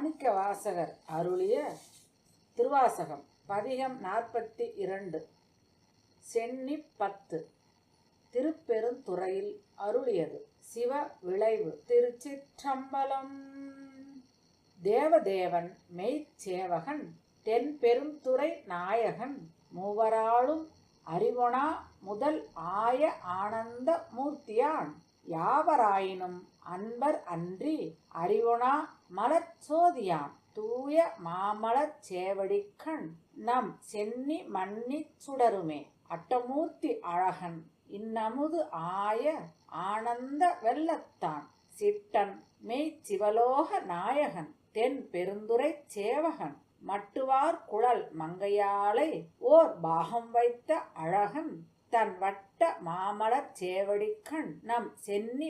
மாணிக்க வாசகர் அருளிய திருவாசகம் பதிகம் 42 சென்னி 10 திருப்பெருந்துறையில் அருளியது. சிவ விளைவு. திருச்சிற்றம்பலம். தேவதேவன் மெய்ச்சேவகன் தென்பெருந்துறை நாயகன் மூவராளும் அறிவொணா முதல் ஆய ஆனந்த மூர்த்தியான் யாவராயினும் அன்பர் அன்றி அறிவொணா மலர்ச்சோதியான் தூய மாமலர் சேவடிக்கண் நம் சென்னி மன்னி சுடருமே. அட்டமூர்த்தி அழகன் இன்னமுது ஆய ஆனந்த வெள்ளத்தான் சிட்டன் மெய் சிவலோக நாயகன் தென் பெருந்துரை சேவகன் மட்டுவார் குழல் மங்கையாளை ஓர் பாகம் வைத்த அழகன் தன் வட்ட மாமலர் சேவடிக்கண் நம் சென்னி